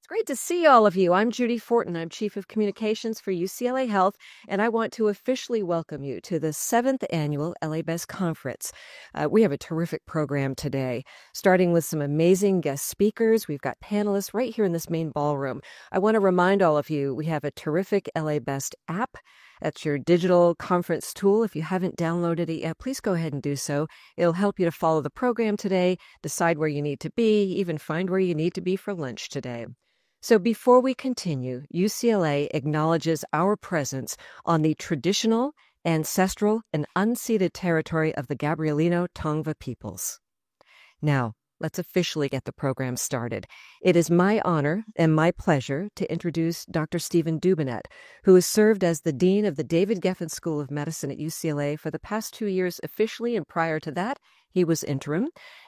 Great to see all of you. I'm Judy Fortin. I'm Chief of Communications for UCLA Health, and I want to officially welcome you to the 7th Annual LA Best Conference. We have a terrific program today, starting with some amazing guest speakers. We've got panelists right here in this main ballroom. I want to remind all of you, we have a terrific LA Best app. That's your digital conference tool. If you haven't downloaded it yet, please go ahead and do so. It'll help you to follow the program today, decide where you need to be, even find where you need to be for lunch today. So before we continue, UCLA acknowledges our presence on the traditional, ancestral, and unceded territory of the Gabrielino Tongva peoples. Now, let's officially get the program started. It is my honor and my pleasure to introduce Dr. Stephen Dubinet, who has served as the Dean of the David Geffen School of Medicine at UCLA for the past 2 years officially, and prior to that, he was interim.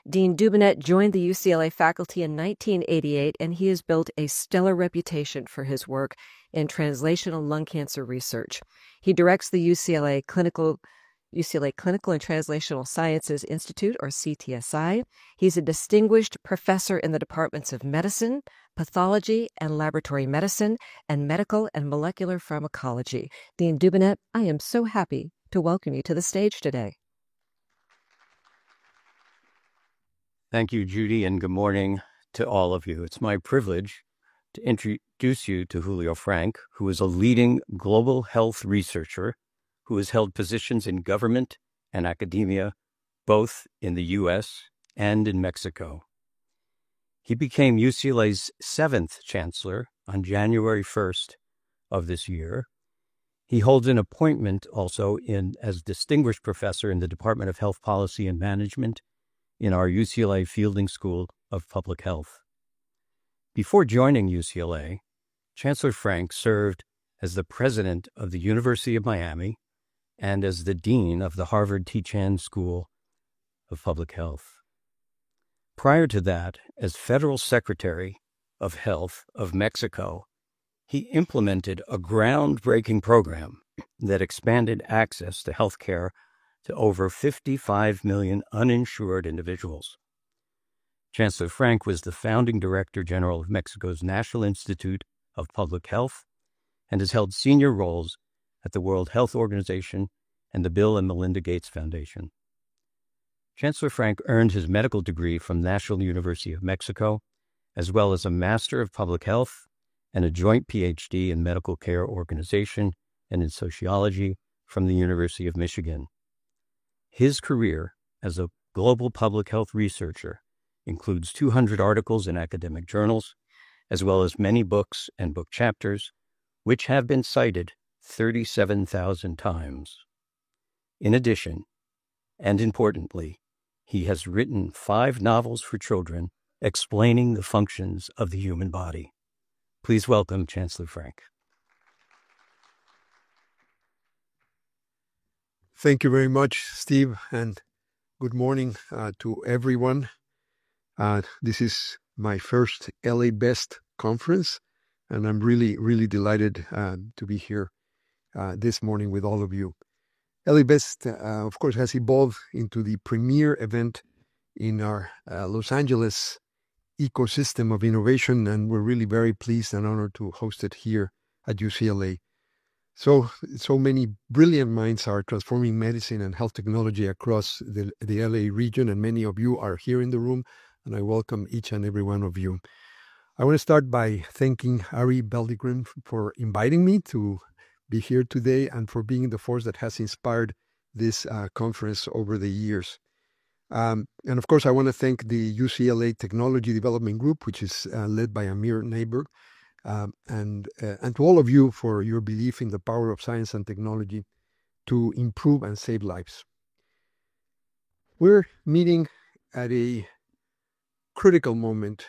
Dean Dubinet joined the UCLA faculty in 1988, and he has built a stellar reputation for his work in translational lung cancer research. He directs the UCLA Clinical and Translational Sciences Institute, or CTSI. He's a distinguished professor in the departments of medicine, pathology and laboratory medicine, and medical and molecular pharmacology. Dean Dubinet, I am so happy to welcome you to the stage today. Thank you, Judy, and good morning to all of you. It's my privilege to introduce you to Julio Frank, who is a leading global health researcher who has held positions in government and academia, both in the U.S. and in Mexico. He became UCLA's 7th chancellor on January 1st of this year. He holds an appointment also as distinguished professor in the Department of Health Policy and Management in our UCLA Fielding School of Public Health. Before joining UCLA, Chancellor Frank served as the president of the University of Miami and as the dean of the Harvard T-Chan School of Public Health. Prior to that, as Federal Secretary of Health of Mexico, he implemented a groundbreaking program that expanded access to health care to over 55 million uninsured individuals. Chancellor Frank was the founding Director General of Mexico's National Institute of Public Health and has held senior roles at the World Health Organization and the Bill and Melinda Gates Foundation. Chancellor Frank earned his medical degree from National University of Mexico, as well as a Master of Public Health and a joint PhD in Medical Care Organization and in Sociology from the University of Michigan. His career as a global public health researcher includes 200 articles in academic journals, as well as many books and book chapters, which have been cited 37,000 times. In addition, and importantly, he has written 5 novels for children explaining the functions of the human body. Please welcome Chancellor Frank. Thank you very much, Steve, and good morning to everyone. This is my first LA Best conference, and I'm really, really delighted to be here this morning with all of you. LA Best, of course, has evolved into the premier event in our Los Angeles ecosystem of innovation, and we're really very pleased and honored to host it here at UCLA. So many brilliant minds are transforming medicine and health technology across the LA region, and many of you are here in the room, and I welcome each and every one of you. I want to start by thanking Ari Beldigren for inviting me to be here today and for being the force that has inspired this conference over the years. And of course, I want to thank the UCLA Technology Development Group, which is led by Amir Neighbor, and to all of you for your belief in the power of science and technology to improve and save lives. We're meeting at a critical moment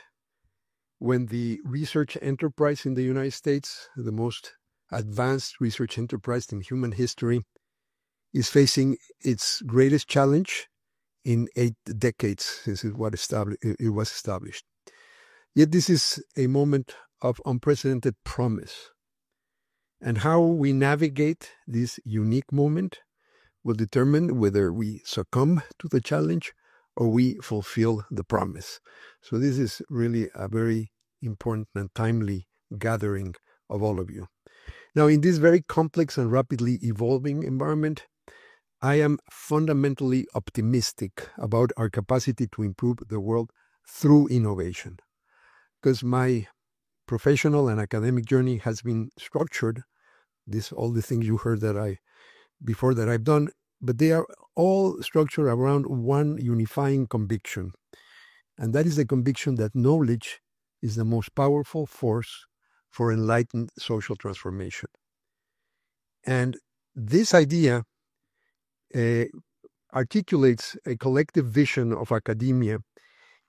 when the research enterprise in the United States, the most advanced research enterprise in human history, is facing its greatest challenge in 8 decades since it was established. Yet this is a moment of unprecedented promise. And how we navigate this unique moment will determine whether we succumb to the challenge or we fulfill the promise. So this is really a very important and timely gathering of all of you. Now, in this very complex and rapidly evolving environment, I am fundamentally optimistic about our capacity to improve the world through innovation, because my professional and academic journey has been structured, all the things you heard that I've done, but they are all structured around one unifying conviction. And that is the conviction that knowledge is the most powerful force for enlightened social transformation. And this idea articulates a collective vision of academia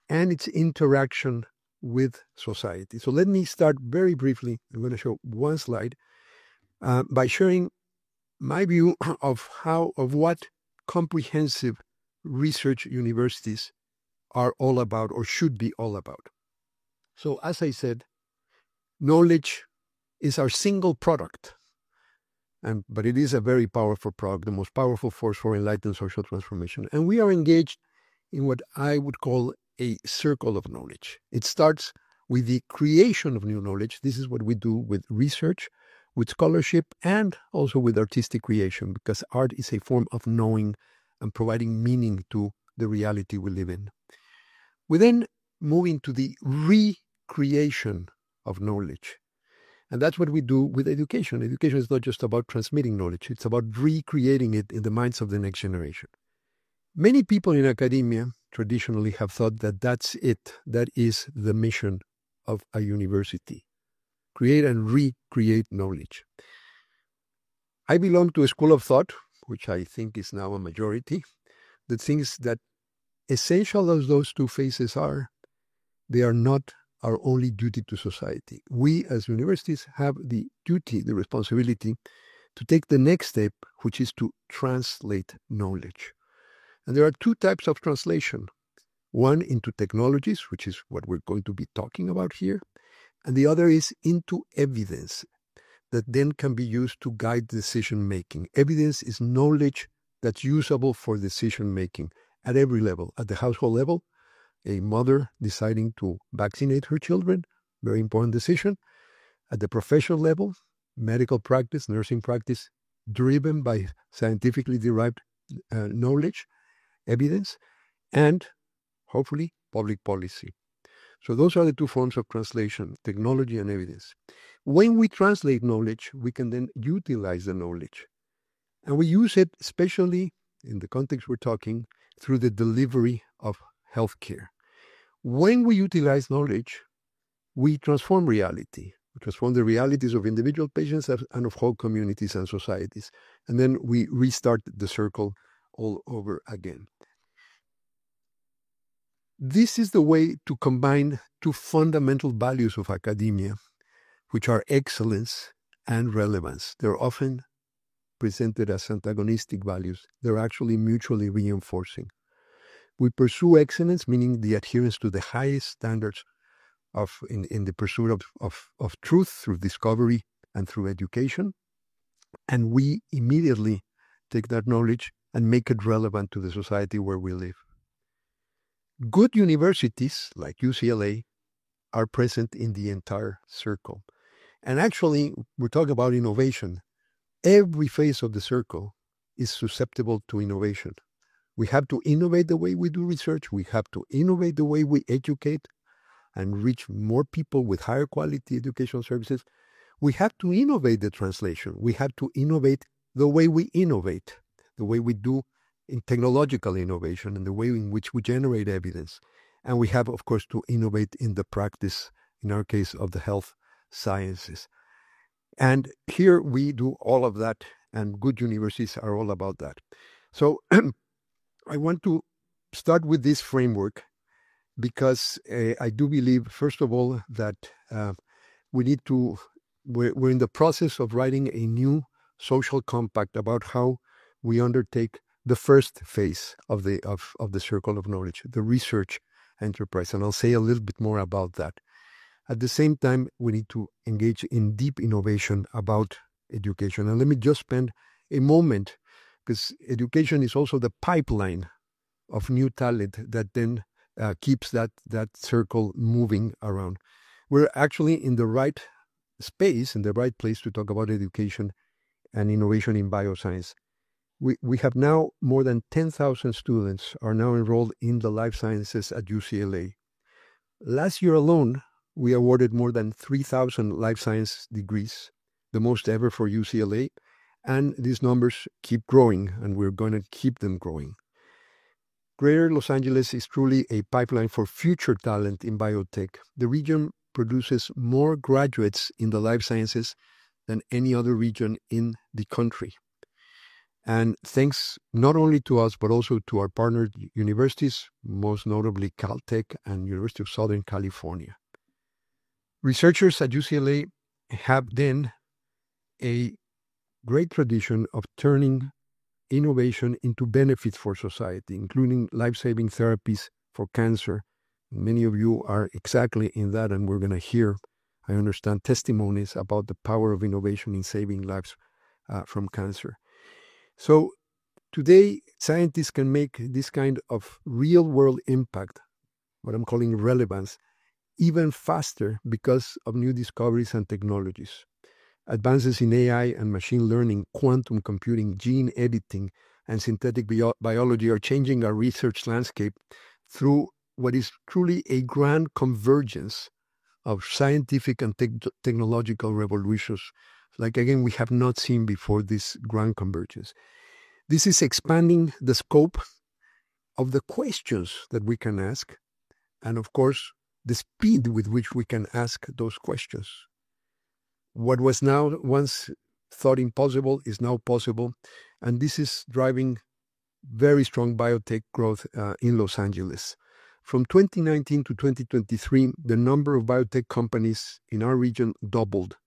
and its interaction with society. So let me start very briefly. I'm going to show one slide by sharing my view of what comprehensive research universities are all about or should be all about. So as I said, knowledge is our single product, but it is a very powerful product, the most powerful force for enlightened social transformation. And we are engaged in what I would call a circle of knowledge. It starts with the creation of new knowledge. This is what we do with research, with scholarship, and also with artistic creation, because art is a form of knowing and providing meaning to the reality we live in. We then move into the recreation of knowledge. And that's what we do with education. Education is not just about transmitting knowledge, it's about recreating it in the minds of the next generation. Many people in academia traditionally have thought that that's it, that is the mission of a university. Create and recreate knowledge. I belong to a school of thought, which I think is now a majority, that thinks that essential as those two phases are, they are not our only duty to society. We as universities have the duty, the responsibility to take the next step, which is to translate knowledge. And there are two types of translation. One into technologies, which is what we're going to be talking about here, and the other is into evidence that then can be used to guide decision making. Evidence is knowledge that's usable for decision making at every level. At the household level, a mother deciding to vaccinate her children, very important decision. At the professional level, medical practice, nursing practice, driven by scientifically derived knowledge, evidence, and hopefully public policy. So those are the two forms of translation, technology and evidence. When we translate knowledge, we can then utilize the knowledge. And we use it, especially in the context we're talking, through the delivery of healthcare. When we utilize knowledge, we transform reality. We transform the realities of individual patients and of whole communities and societies. And then we restart the circle all over again. This is the way to combine two fundamental values of academia, which are excellence and relevance. They're often presented as antagonistic values. They're actually mutually reinforcing. We pursue excellence, meaning the adherence to the highest standards in the pursuit of truth through discovery and through education. And we immediately take that knowledge and make it relevant to the society where we live. Good universities, like UCLA, are present in the entire circle. And actually, we're talking about innovation. Every phase of the circle is susceptible to innovation. We have to innovate the way we do research. We have to innovate the way we educate and reach more people with higher quality educational services. We have to innovate the translation. We have to innovate the way we innovate, the way we do in technological innovation and the way in which we generate evidence. And we have, of course, to innovate in the practice, in our case, of the health sciences. And here we do all of that, and good universities are all about that. So I want to start with this framework because I do believe, first of all, that we're in the process of writing a new social compact about how we undertake the first phase of the circle of knowledge, the research enterprise. And I'll say a little bit more about that. At the same time, we need to engage in deep innovation about education. And let me just spend a moment, because education is also the pipeline of new talent that then keeps that circle moving around. we're actually in the right space, in the right place to talk about education and innovation in bioscience. We have now more than 10,000 students are now enrolled in the life sciences at UCLA. Last year alone, we awarded more than 3,000 life science degrees, the most ever for UCLA, and these numbers keep growing, and we're going to keep them growing. Greater Los Angeles is truly a pipeline for future talent in biotech. The region produces more graduates in the life sciences than any other region in the country. And thanks not only to us, but also to our partner universities, most notably Caltech and University of Southern California. Researchers at UCLA have then a great tradition of turning innovation into benefits for society, including life-saving therapies for cancer. Many of you are exactly in that, and we're going to hear, I understand, testimonies about the power of innovation in saving lives from cancer. So today, scientists can make this kind of real-world impact, what I'm calling relevance, even faster because of new discoveries and technologies. Advances in AI and machine learning, quantum computing, gene editing, and synthetic biology are changing our research landscape through what is truly a grand convergence of scientific and technological revolutions. Like, again, we have not seen before this grand convergence. This is expanding the scope of the questions that we can ask, and of course, the speed with which we can ask those questions. What was now once thought impossible is now possible, and this is driving very strong biotech growth in Los Angeles. From 2019 to 2023, the number of biotech companies in our region doubled.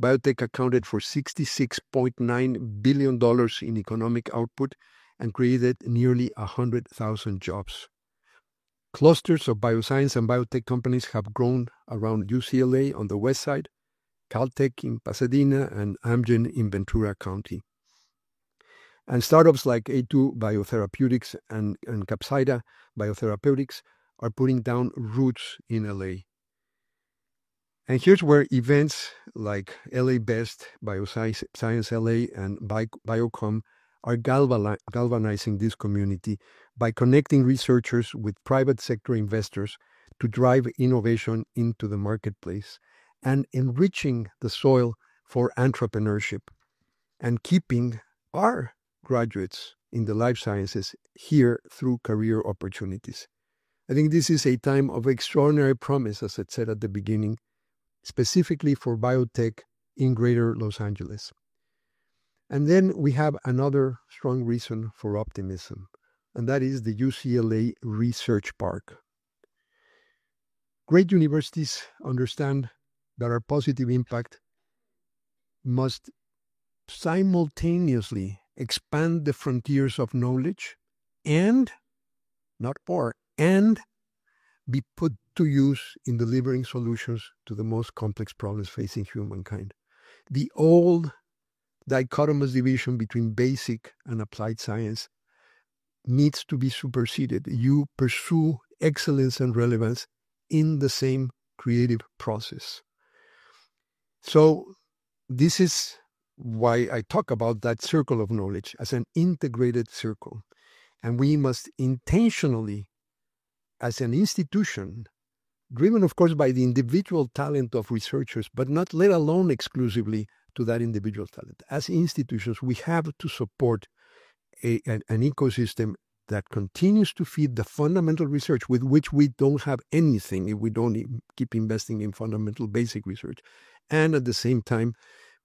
Biotech accounted for $66.9 billion in economic output and created nearly 100,000 jobs. Clusters of bioscience and biotech companies have grown around UCLA on the west side, Caltech in Pasadena, and Amgen in Ventura County. And startups like A2 Biotherapeutics and Capsida Biotherapeutics are putting down roots in LA. And here's where events like LA Best, Bioscience LA, and Biocom are galvanizing this community by connecting researchers with private sector investors to drive innovation into the marketplace and enriching the soil for entrepreneurship and keeping our graduates in the life sciences here through career opportunities. I think this is a time of extraordinary promise, as I said at the beginning, specifically for biotech in Greater Los Angeles. And then we have another strong reason for optimism, and that is the UCLA Research Park. Great universities understand that our positive impact must simultaneously expand the frontiers of knowledge and, not or, and be put to use in delivering solutions to the most complex problems facing humankind. The old dichotomous division between basic and applied science needs to be superseded. You pursue excellence and relevance in the same creative process. So this is why I talk about that circle of knowledge as an integrated circle. And we must intentionally, as an institution, driven of course by the individual talent of researchers, but not let alone exclusively to that individual talent. As institutions, we have to support an ecosystem that continues to feed the fundamental research with which we don't have anything if we don't keep investing in fundamental basic research. And at the same time,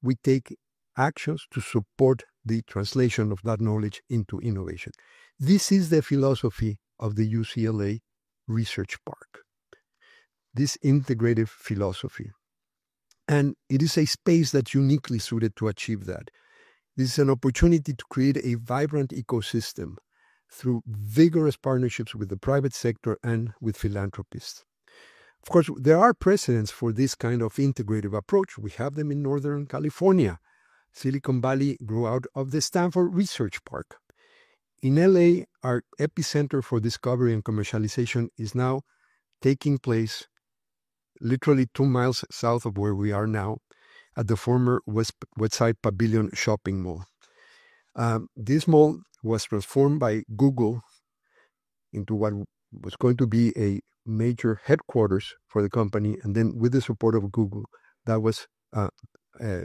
we take actions to support the translation of that knowledge into innovation. This is the philosophy of the UCLA Research Park, this integrative philosophy. And it is a space that's uniquely suited to achieve that. This is an opportunity to create a vibrant ecosystem through vigorous partnerships with the private sector and with philanthropists. Of course, there are precedents for this kind of integrative approach. We have them in Northern California. Silicon Valley grew out of the Stanford Research Park. In LA, our epicenter for discovery and commercialization is now taking place literally 2 miles south of where we are now, at the former Westside Pavilion shopping mall. This mall was transformed by Google into what was going to be a major headquarters for the company, and then with the support of Google, that was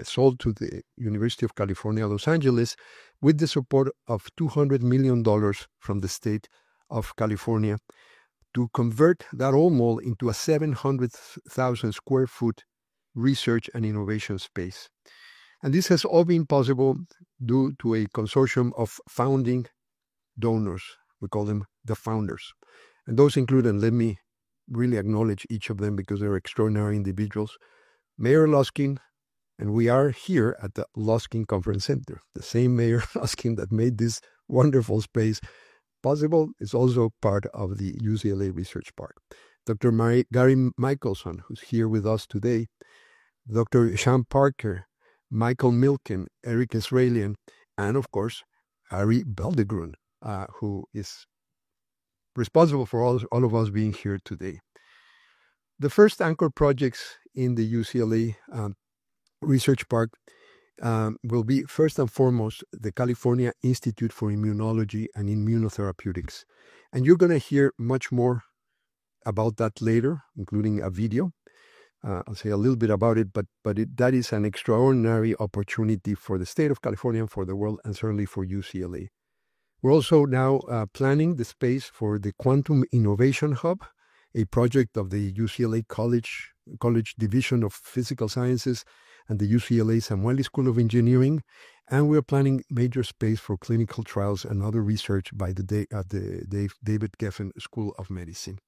sold to the University of California, Los Angeles, with the support of $200 million from the state of California, to convert that old mall into a 700,000 square foot research and innovation space. And this has all been possible due to a consortium of founding donors. We call them the founders. And those include, and let me really acknowledge each of them because they're extraordinary individuals, Mayor Luskin, and we are here at the Luskin Conference Center. The same Mayor Luskin that made this wonderful space possible is also part of the UCLA Research Park. Dr. Gary Michelson, who's here with us today, Dr. Sean Parker, Michael Milken, Eric Israelian, and of course, Harry Beldegrun, who is responsible for all of us being here today. The first anchor projects in the UCLA Research Park will be first and foremost the California Institute for Immunology and Immunotherapeutics. And you're going to hear much more about that later, including a video. I'll say a little bit about it, but that is an extraordinary opportunity for the state of California and for the world, and certainly for UCLA. We're also now planning the space for the Quantum Innovation Hub, a project of the UCLA College Division of Physical Sciences and the UCLA Samueli School of Engineering, and we're planning major space for clinical trials and other research by the David Geffen School of Medicine.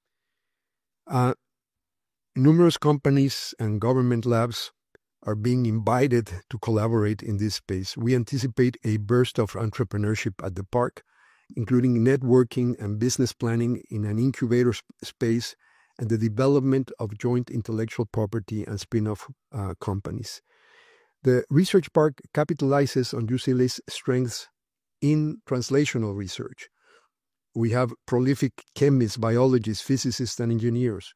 Numerous companies and government labs are being invited to collaborate in this space. We anticipate a burst of entrepreneurship at the park, including networking and business planning in an incubator space and the development of joint intellectual property and spin-off companies. The Research Park capitalizes on UCLA's strengths in translational research. We have prolific chemists, biologists, physicists, and engineers.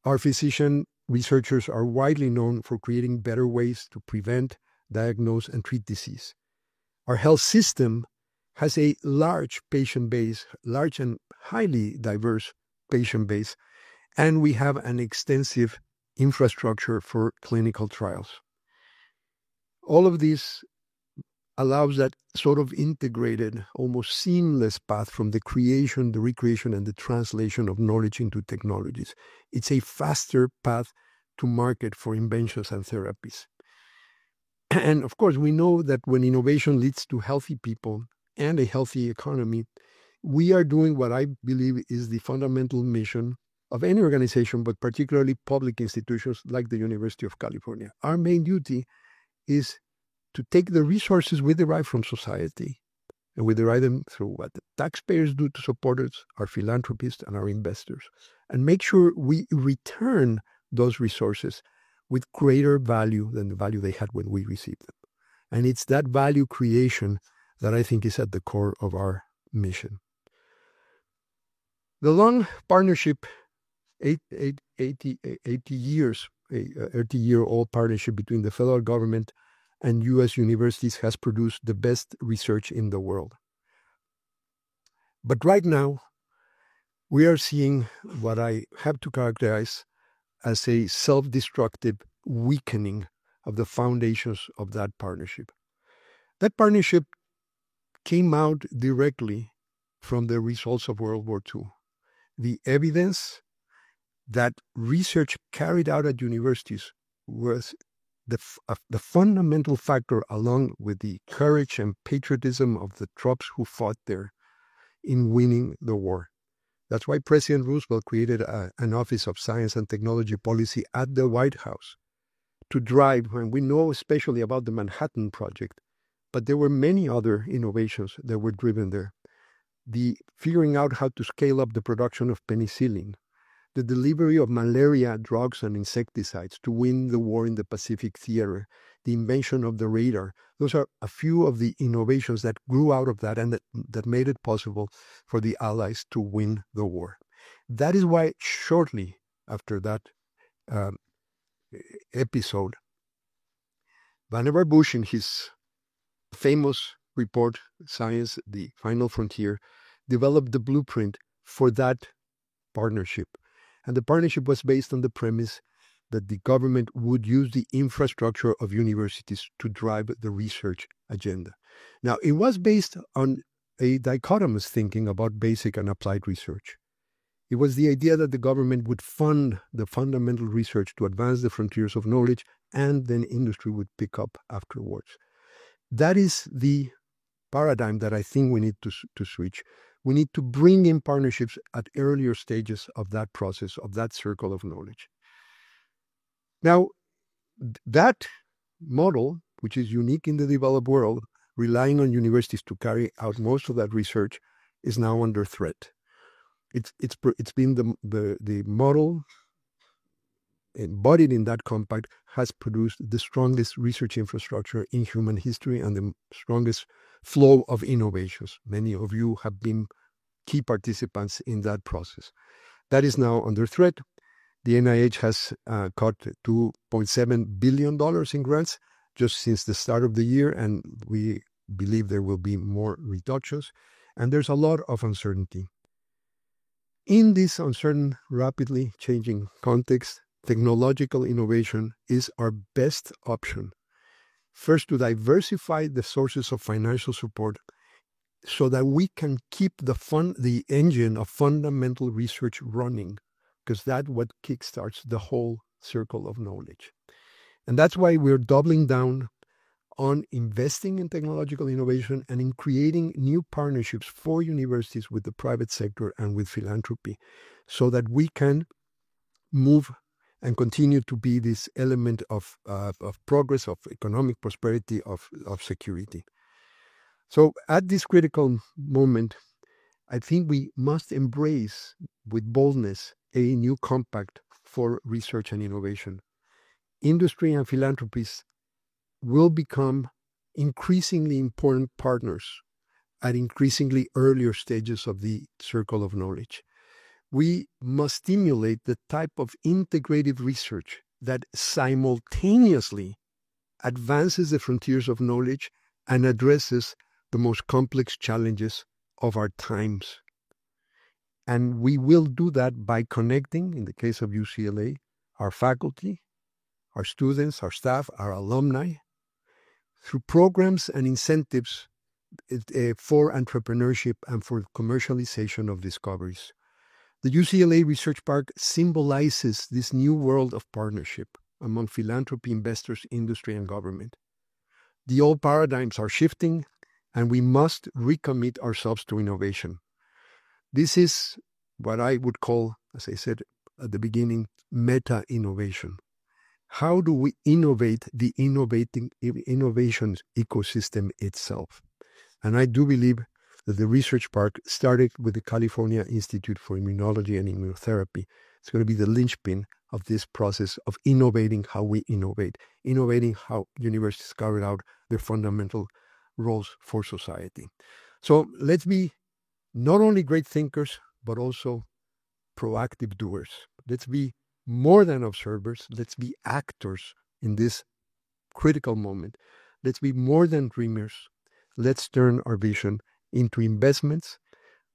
Our physician researchers are widely known for creating better ways to prevent, diagnose, and treat disease. Our health system has a large patient base, large and highly diverse patient base, and we have an extensive infrastructure for clinical trials. All of this allows that sort of integrated, almost seamless path from the creation, the recreation, and the translation of knowledge into technologies. It's a faster path to market for inventions and therapies. And of course, we know that when innovation leads to healthy people and a healthy economy, we are doing what I believe is the fundamental mission of any organization, but particularly public institutions like the University of California. Our main duty is to take the resources we derive from society, and we derive them through what the taxpayers do to support us, our philanthropists, and our investors, and make sure we return those resources with greater value than the value they had when we received them. And it's that value creation that I think is at the core of our mission. The long partnership, 80-year-old partnership between the federal government and U.S. universities has produced the best research in the world. But right now, we are seeing what I have to characterize as a self-destructive weakening of the foundations of that partnership. That partnership came out directly from the results of World War II. The evidence that research carried out at universities was the fundamental factor, along with the courage and patriotism of the troops who fought there, in winning the war. That's why President Roosevelt created an Office of Science and Technology Policy at the White House to drive, and we know especially about the Manhattan Project, but there were many other innovations that were driven there. The figuring out how to scale up the production of penicillin, the delivery of malaria drugs and insecticides to win the war in the Pacific Theater, the invention of the radar. Those are a few of the innovations that grew out of that and that made it possible for the Allies to win the war. That is why shortly after that episode, Vannevar Bush, in his famous report, Science, the Final Frontier, developed the blueprint for that partnership. And the partnership was based on the premise that the government would use the infrastructure of universities to drive the research agenda. Now, it was based on a dichotomous thinking about basic and applied research. It was the idea that the government would fund the fundamental research to advance the frontiers of knowledge, and then industry would pick up afterwards. That is the paradigm that I think we need to switch. We need to bring in partnerships at earlier stages of that process, of that circle of knowledge. Now, that model, which is unique in the developed world, relying on universities to carry out most of that research, is now under threat. It's been the model embodied in that compact has produced the strongest research infrastructure in human history and the strongest flow of innovations. Many of you have been key participants in that process. That is now under threat. The NIH has cut $2.7 billion in grants just since the start of the year, and we believe there will be more reductions. And there's a lot of uncertainty. In this uncertain, rapidly changing context, technological innovation is our best option. First, to diversify the sources of financial support so that we can keep the engine of fundamental research running, because that's what kickstarts the whole circle of knowledge. And that's why we're doubling down on investing in technological innovation and in creating new partnerships for universities with the private sector and with philanthropy, so that we can move and continue to be this element of progress, of economic prosperity, of security. So at this critical moment, I think we must embrace with boldness a new compact for research and innovation. Industry and philanthropists will become increasingly important partners at increasingly earlier stages of the circle of knowledge. We must stimulate the type of integrative research that simultaneously advances the frontiers of knowledge and addresses the most complex challenges of our times. And we will do that by connecting, in the case of UCLA, our faculty, our students, our staff, our alumni, through programs and incentives for entrepreneurship and for commercialization of discoveries. The UCLA Research Park symbolizes this new world of partnership among philanthropy, investors, industry, and government. The old paradigms are shifting, and we must recommit ourselves to innovation. This is what I would call, as I said at the beginning, meta-innovation. How do we innovate the innovation ecosystem itself? And I do believe that the research park started with the California Institute for Immunology and Immunotherapy. It's going to be the linchpin of this process of innovating how we innovating how universities carry out their fundamental roles for society. So let's be not only great thinkers, but also proactive doers. Let's be more than observers. Let's be actors in this critical moment. Let's be more than dreamers. Let's turn our vision into investments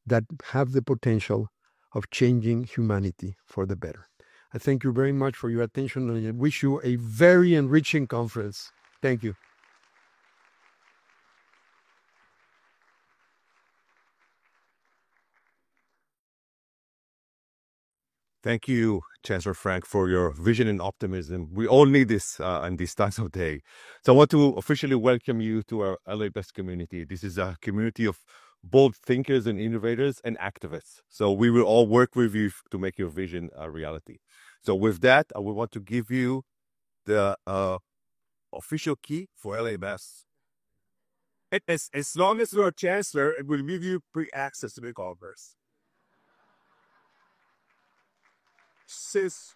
that have the potential of changing humanity for the better. I thank you very much for your attention, and I wish you a very enriching conference. Thank you. Thank you, Chancellor Frank, for your vision and optimism. We all need this in these times of day. So I want to officially welcome you to our LA Best community. This is a community of bold thinkers and innovators and activists. So we will all work with you to make your vision a reality. So with that, I would want to give you the official key for LA Best. As long as you're a chancellor, it will give you pre-access to the conference. Sis